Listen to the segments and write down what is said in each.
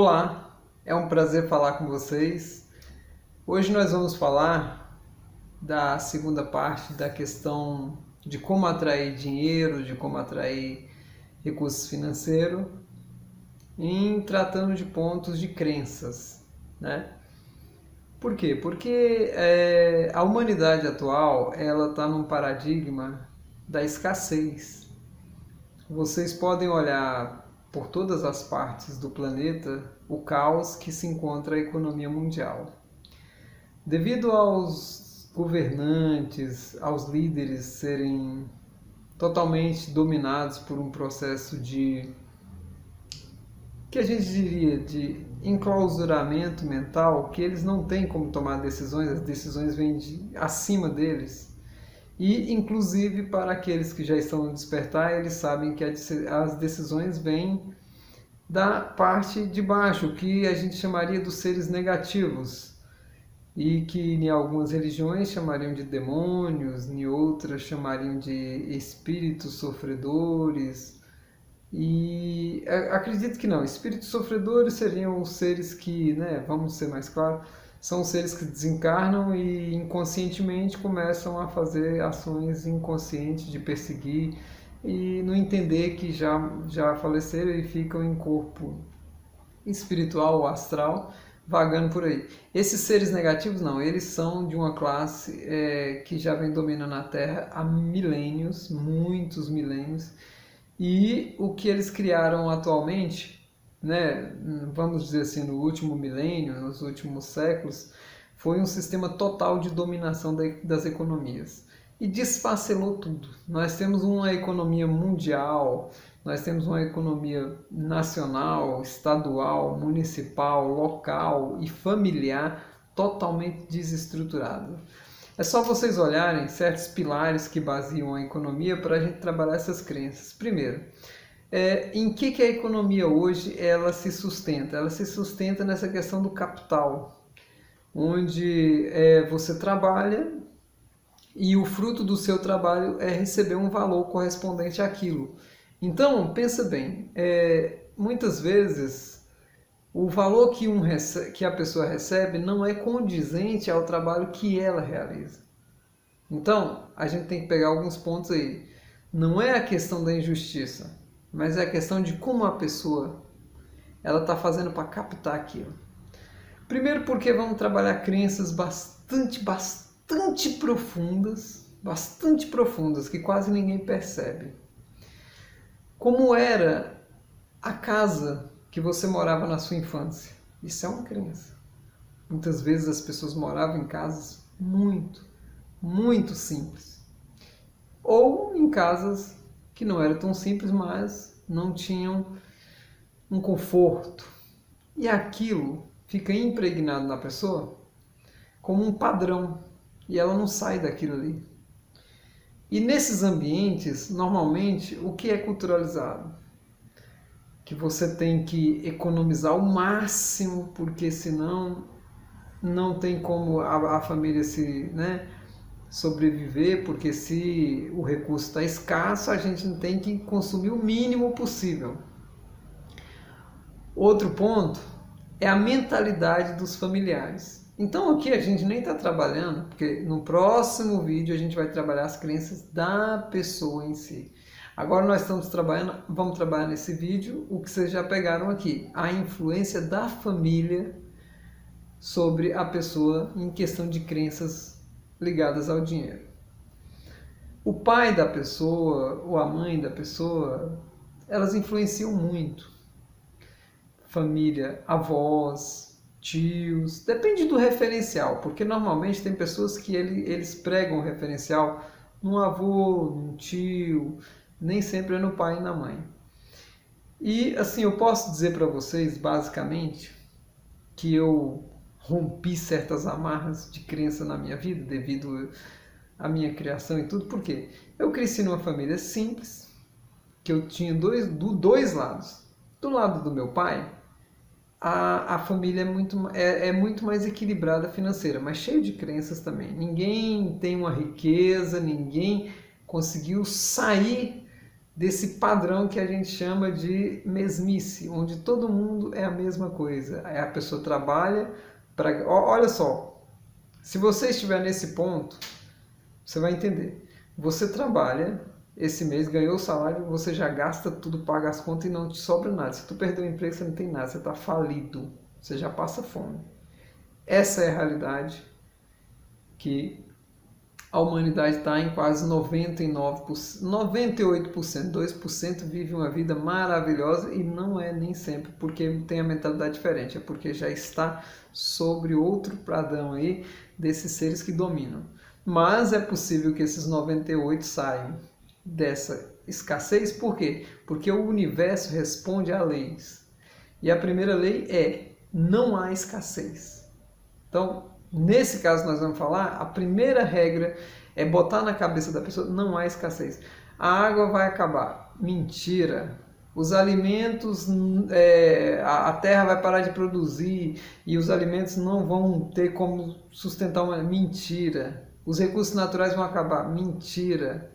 Olá, é um prazer falar com vocês. Hoje nós vamos falar da segunda parte da questão de como atrair dinheiro, de como atrair recursos financeiros, em tratando de pontos de crenças, né? Por quê? Porque a humanidade atual ela está num paradigma da escassez. Vocês podem olhar por todas as partes do planeta o caos que se encontra a economia mundial. Devido aos governantes, aos líderes serem totalmente dominados por um processo de, que a gente diria, de enclausuramento mental, que eles não têm como tomar decisões, as decisões vêm acima deles. E, inclusive, para aqueles que já estão no despertar, eles sabem que as decisões vêm da parte de baixo, que a gente chamaria dos seres negativos, e que em algumas religiões chamariam de demônios, em outras chamariam de espíritos sofredores. E acredito que não, espíritos sofredores seriam os seres que, né, vamos ser mais claros, são os seres que desencarnam e inconscientemente começam a fazer ações inconscientes de perseguir e não entender que já faleceram e ficam em corpo espiritual ou astral vagando por aí. Esses seres negativos não, eles são de uma classe que já vem dominando a Terra há milênios, muitos milênios, e o que eles criaram atualmente, né, vamos dizer assim, no último milênio, nos últimos séculos, foi um sistema total de dominação das economias. E desfacelou tudo. Nós temos uma economia mundial, nós temos uma economia nacional, estadual, municipal, local e familiar totalmente desestruturada. É só vocês olharem certos pilares que baseiam a economia para a gente trabalhar essas crenças. Primeiro, em que a economia hoje ela se sustenta? Ela se sustenta nessa questão do capital, onde você trabalha e o fruto do seu trabalho é receber um valor correspondente àquilo. Então, pensa bem, muitas vezes o valor que a pessoa recebe não é condizente ao trabalho que ela realiza. Então, a gente tem que pegar alguns pontos aí. Não é a questão da injustiça, mas é a questão de como a pessoa ela está fazendo para captar aquilo. Primeiro porque vamos trabalhar crenças bastante profundas, que quase ninguém percebe. Como era a casa que você morava na sua infância? Isso é uma crença. Muitas vezes as pessoas moravam em casas muito simples. Ou em casas que não eram tão simples, mas não tinham um conforto. E aquilo fica impregnado na pessoa como um padrão. E ela não sai daquilo ali. E nesses ambientes, normalmente, o que é culturalizado? Que você tem que economizar o máximo, porque senão não tem como a família sobreviver, porque se o recurso está escasso, a gente tem que consumir o mínimo possível. Outro ponto é a mentalidade dos familiares. Então aqui a gente nem está trabalhando, porque no próximo vídeo a gente vai trabalhar as crenças da pessoa em si. Agora nós vamos trabalhar nesse vídeo o que vocês já pegaram aqui, a influência da família sobre a pessoa em questão de crenças ligadas ao dinheiro. O pai da pessoa ou a mãe da pessoa, elas influenciam muito. Família, avós, tios, depende do referencial, porque normalmente tem pessoas que eles pregam o referencial num avô, num tio, nem sempre é no pai e na mãe. E assim, eu posso dizer para vocês, basicamente, que eu rompi certas amarras de crença na minha vida devido à minha criação e tudo, porque eu cresci numa família simples, que eu tinha dois lados. Do lado do meu pai, a família é muito mais equilibrada financeira, mas cheio de crenças também. Ninguém tem uma riqueza, ninguém conseguiu sair desse padrão que a gente chama de mesmice, onde todo mundo é a mesma coisa. Aí a pessoa trabalha para... Olha só, se você estiver nesse ponto, você vai entender. Você trabalha esse mês, ganhou o salário, você já gasta tudo, paga as contas e não te sobra nada. Se tu perdeu o emprego, você não tem nada, você está falido, você já passa fome. Essa é a realidade que a humanidade está em quase 99%, 98%, 2% vive uma vida maravilhosa e não é nem sempre porque tem a mentalidade diferente, é porque já está sobre outro padrão aí desses seres que dominam. Mas é possível que esses 98 saiam dessa escassez, por quê? Porque o universo responde a leis. E a primeira lei é: não há escassez. Então, nesse caso nós vamos falar, a primeira regra é botar na cabeça da pessoa: não há escassez. A água vai acabar. Mentira. Os alimentos, a terra vai parar de produzir e os alimentos não vão ter como sustentar uma... Mentira. Os recursos naturais vão acabar. Mentira.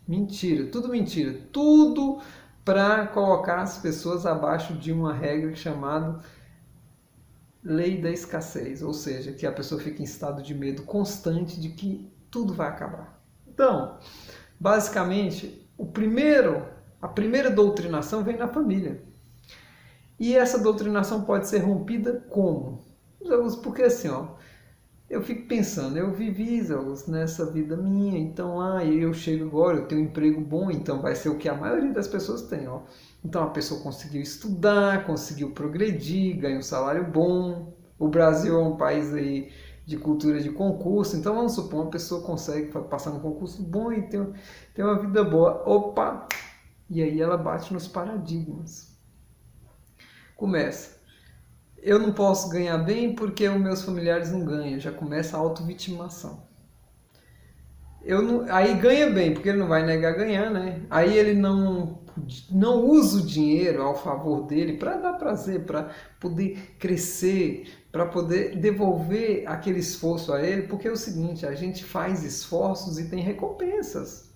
Mentira. Tudo mentira. Tudo para colocar as pessoas abaixo de uma regra chamada lei da escassez, ou seja, que a pessoa fica em estado de medo constante de que tudo vai acabar. Então, basicamente, a primeira doutrinação vem na família. E essa doutrinação pode ser rompida como? Porque assim, eu fico pensando, eu vivi nessa vida minha, então eu chego agora, eu tenho um emprego bom, então vai ser o que a maioria das pessoas tem, Então a pessoa conseguiu estudar, conseguiu progredir, ganha um salário bom. O Brasil é um país aí de cultura de concurso, então vamos supor, uma pessoa consegue passar num concurso bom e ter uma vida boa. Opa! E aí ela bate nos paradigmas. Começa. Eu não posso ganhar bem porque os meus familiares não ganham. Já começa a auto-vitimação. Aí ganha bem, porque ele não vai negar ganhar, né? Aí ele não usa o dinheiro ao favor dele para dar prazer, para poder crescer, para poder devolver aquele esforço a ele, porque é o seguinte, a gente faz esforços e tem recompensas.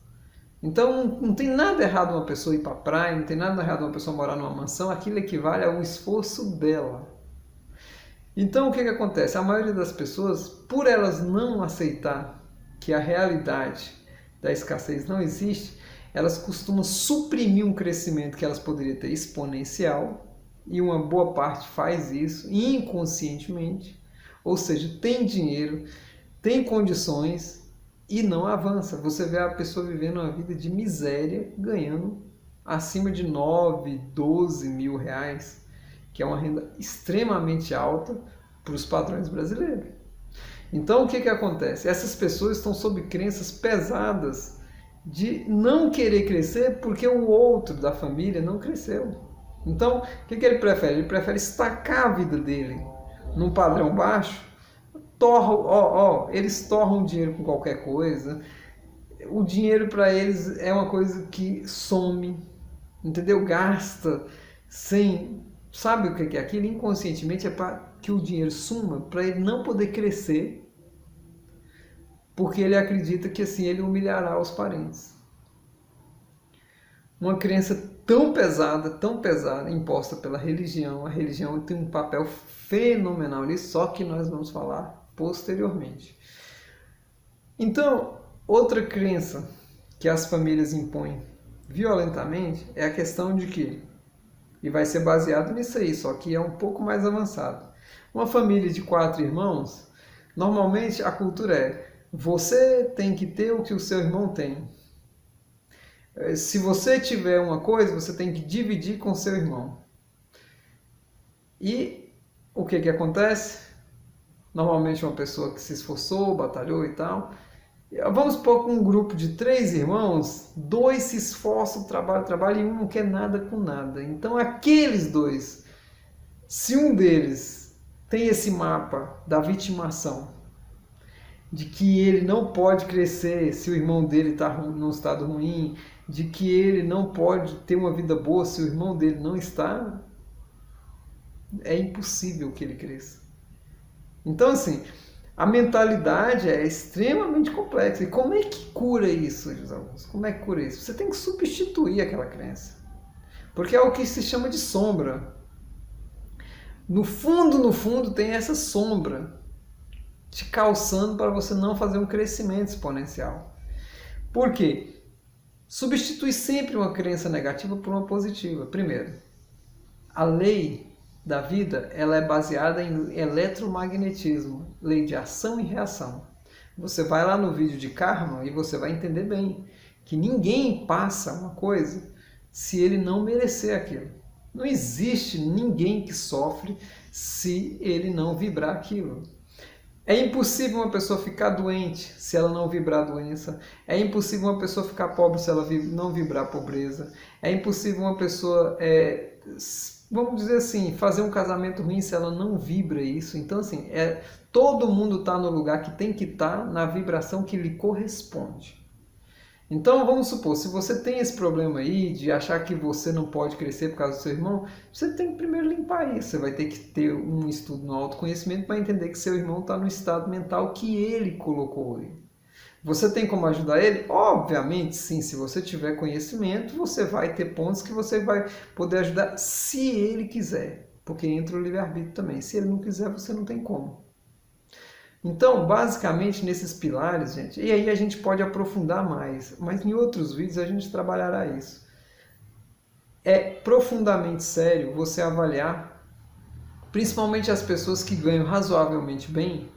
Então não tem nada errado uma pessoa ir para a praia, não tem nada errado uma pessoa morar numa mansão, aquilo equivale ao esforço dela. Então o que acontece? A maioria das pessoas, por elas não aceitar que a realidade da escassez não existe, elas costumam suprimir um crescimento que elas poderiam ter exponencial, e uma boa parte faz isso inconscientemente, ou seja, tem dinheiro, tem condições e não avança. Você vê a pessoa vivendo uma vida de miséria, ganhando acima de 9, 12 mil reais, que é uma renda extremamente alta para os padrões brasileiros. Então o que acontece? Essas pessoas estão sob crenças pesadas de não querer crescer porque o outro da família não cresceu. Então o que ele prefere? Ele prefere estacar a vida dele num padrão baixo. Eles torram dinheiro com qualquer coisa. O dinheiro para eles é uma coisa que some, entendeu? Gasta sem... Sabe o que é aquilo? Inconscientemente é para que o dinheiro suma, para ele não poder crescer, porque ele acredita que assim ele humilhará os parentes. Uma crença tão pesada, imposta pela religião. A religião tem um papel fenomenal nisso, só que nós vamos falar posteriormente. Então, outra crença que as famílias impõem violentamente é a questão de que, e vai ser baseado nisso aí, só que é um pouco mais avançado. Uma família de 4 irmãos, normalmente a cultura é: você tem que ter o que o seu irmão tem. Se você tiver uma coisa, você tem que dividir com seu irmão. E o que acontece? Normalmente uma pessoa que se esforçou, batalhou e tal. Vamos supor que um grupo de 3 irmãos, 2 se esforçam, trabalham e um não quer nada com nada. Então aqueles 2, se um deles tem esse mapa da vitimação, de que ele não pode crescer se o irmão dele está num estado ruim, de que ele não pode ter uma vida boa se o irmão dele não está, é impossível que ele cresça. Então, assim, A mentalidade é extremamente complexa. E como é que cura isso, José Augusto? Como é que cura isso? Você tem que substituir aquela crença. Porque é o que se chama de sombra. No fundo, tem essa sombra te calçando para você não fazer um crescimento exponencial. Por quê? Substitui sempre uma crença negativa por uma positiva. Primeiro, a lei da vida ela é baseada em eletromagnetismo, lei de ação e reação. Você vai lá no vídeo de karma e você vai entender bem que ninguém passa uma coisa se ele não merecer aquilo. Não existe ninguém que sofre se ele não vibrar aquilo. É impossível uma pessoa ficar doente se ela não vibrar a doença. É impossível uma pessoa ficar pobre se ela não vibrar a pobreza. É impossível uma pessoa, vamos dizer assim, fazer um casamento ruim se ela não vibra isso. Então, assim, todo mundo está no lugar que tem que estar, na vibração que lhe corresponde. Então, vamos supor, se você tem esse problema aí de achar que você não pode crescer por causa do seu irmão, você tem que primeiro limpar isso. Você vai ter que ter um estudo no autoconhecimento para entender que seu irmão está no estado mental que ele colocou ele. Você tem como ajudar ele? Obviamente, sim. Se você tiver conhecimento, você vai ter pontos que você vai poder ajudar se ele quiser. Porque entra o livre-arbítrio também. Se ele não quiser, você não tem como. Então, basicamente, nesses pilares, gente, e aí a gente pode aprofundar mais, mas em outros vídeos a gente trabalhará isso. É profundamente sério você avaliar, principalmente as pessoas que ganham razoavelmente bem,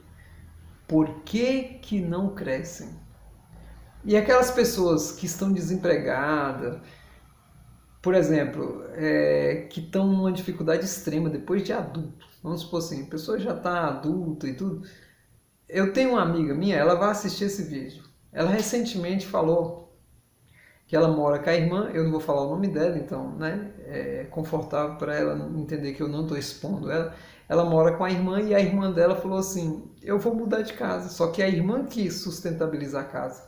por que não crescem? E aquelas pessoas que estão desempregadas, por exemplo, que estão numa dificuldade extrema depois de adulto, vamos supor assim, a pessoa já está adulta e tudo. Eu tenho uma amiga minha, ela vai assistir esse vídeo. Ela recentemente falou que ela mora com a irmã, eu não vou falar o nome dela, então, né, é confortável para ela entender que eu não estou expondo ela. Ela mora com a irmã e a irmã dela falou assim, eu vou mudar de casa, só que a irmã quis sustentabilizar a casa.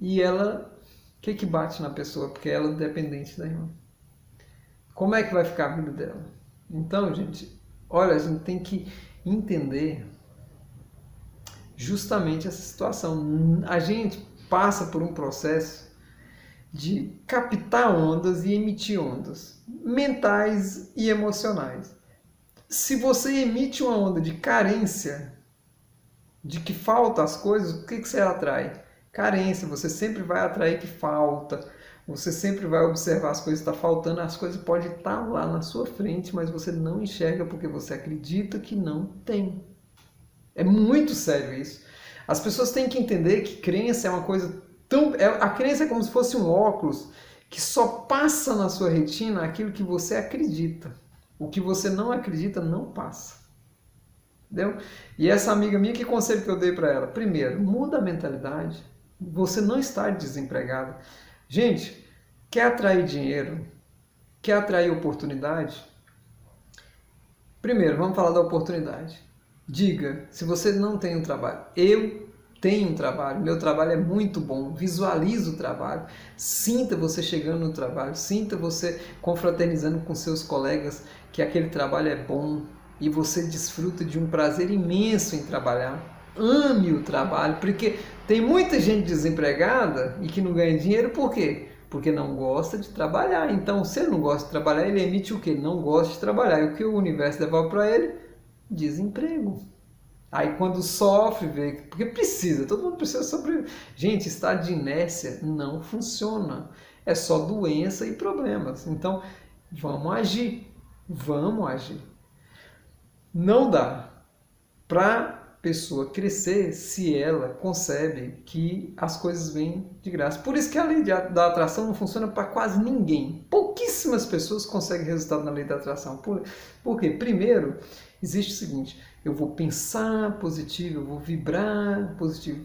E ela, o que bate na pessoa? Porque ela é dependente da irmã. Como é que vai ficar a vida dela? Então, gente, olha, a gente tem que entender justamente essa situação. A gente passa por um processo de captar ondas e emitir ondas mentais e emocionais. Se você emite uma onda de carência, de que falta as coisas, o que você atrai? Carência. Você sempre vai atrair que falta. Você sempre vai observar as coisas que estão faltando. As coisas podem estar lá na sua frente, mas você não enxerga porque você acredita que não tem. É muito sério isso. As pessoas têm que entender que crença é uma coisa tão... A crença é como se fosse um óculos que só passa na sua retina aquilo que você acredita. O que você não acredita não passa. Entendeu? E essa amiga minha, que conselho que eu dei para ela? Primeiro, muda a mentalidade. Você não está desempregado. Gente, quer atrair dinheiro? Quer atrair oportunidade? Primeiro, vamos falar da oportunidade. Diga, se você não tem um trabalho, eu tenho um trabalho, meu trabalho é muito bom, visualize o trabalho, sinta você chegando no trabalho, sinta você confraternizando com seus colegas que aquele trabalho é bom e você desfruta de um prazer imenso em trabalhar. Ame o trabalho, porque tem muita gente desempregada e que não ganha dinheiro, por quê? Porque não gosta de trabalhar. Então, se ele não gosta de trabalhar, ele emite o quê? Não gosta de trabalhar. E o que o universo devolve para ele? Desemprego. Aí quando sofre, vê, porque precisa, todo mundo precisa sobreviver. Gente, estado de inércia não funciona. É só doença e problemas. Então, vamos agir. Vamos agir. Não dá para pessoa crescer se ela concebe que as coisas vêm de graça. Por isso que a lei da atração não funciona para quase ninguém. Pouquíssimas pessoas conseguem resultado na lei da atração. Por quê? Primeiro, existe o seguinte, eu vou pensar positivo, eu vou vibrar positivo.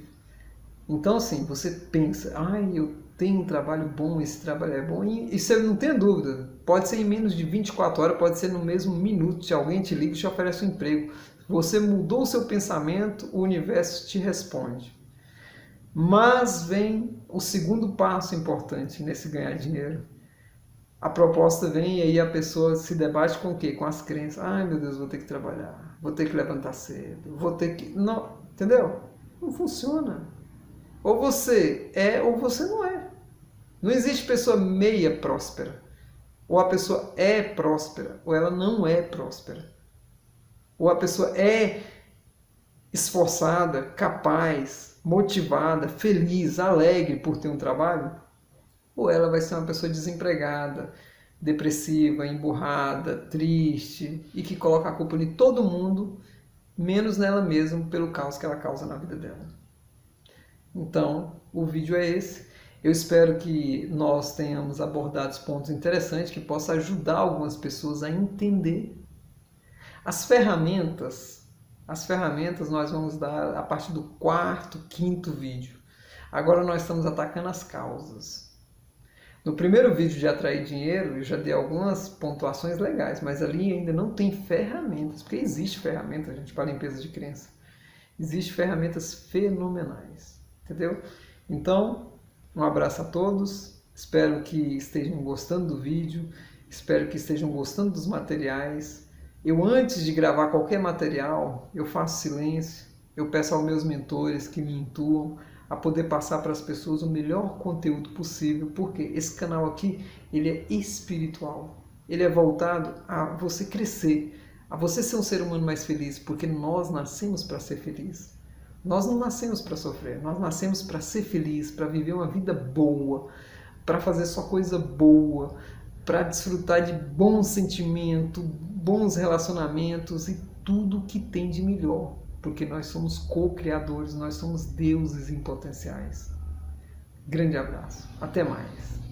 Então, assim, você pensa, eu tenho um trabalho bom, esse trabalho é bom, e você não tem dúvida, pode ser em menos de 24 horas, pode ser no mesmo minuto, se alguém te liga e te oferece um emprego. Você mudou o seu pensamento, o universo te responde. Mas vem o segundo passo importante nesse ganhar dinheiro. A proposta vem e aí a pessoa se debate com o quê? Com as crenças. Ai, meu Deus, vou ter que trabalhar, vou ter que levantar cedo, vou ter que... Não, entendeu? Não funciona. Ou você é ou você não é. Não existe pessoa meia próspera. Ou a pessoa é próspera ou ela não é próspera. Ou a pessoa é esforçada, capaz, motivada, feliz, alegre por ter um trabalho, ou ela vai ser uma pessoa desempregada, depressiva, emburrada, triste e que coloca a culpa em todo mundo, menos nela mesma, pelo caos que ela causa na vida dela. Então, o vídeo é esse. Eu espero que nós tenhamos abordado pontos interessantes que possam ajudar algumas pessoas a entender. As ferramentas nós vamos dar a partir do quarto, quinto vídeo. Agora nós estamos atacando as causas. No primeiro vídeo de atrair dinheiro, eu já dei algumas pontuações legais, mas ali ainda não tem ferramentas, porque existe ferramenta, gente, para limpeza de crença. Existem ferramentas fenomenais, entendeu? Então, um abraço a todos, espero que estejam gostando do vídeo, espero que estejam gostando dos materiais. Eu, antes de gravar qualquer material, eu faço silêncio, eu peço aos meus mentores que me intuam a poder passar para as pessoas o melhor conteúdo possível, porque esse canal aqui, ele é espiritual, ele é voltado a você crescer, a você ser um ser humano mais feliz, porque nós nascemos para ser feliz. Nós não nascemos para sofrer, nós nascemos para ser feliz, para viver uma vida boa, para fazer só coisa boa, para desfrutar de bons sentimentos, bons relacionamentos e tudo que tem de melhor, porque nós somos co-criadores, nós somos deuses em potenciais. Grande abraço, até mais.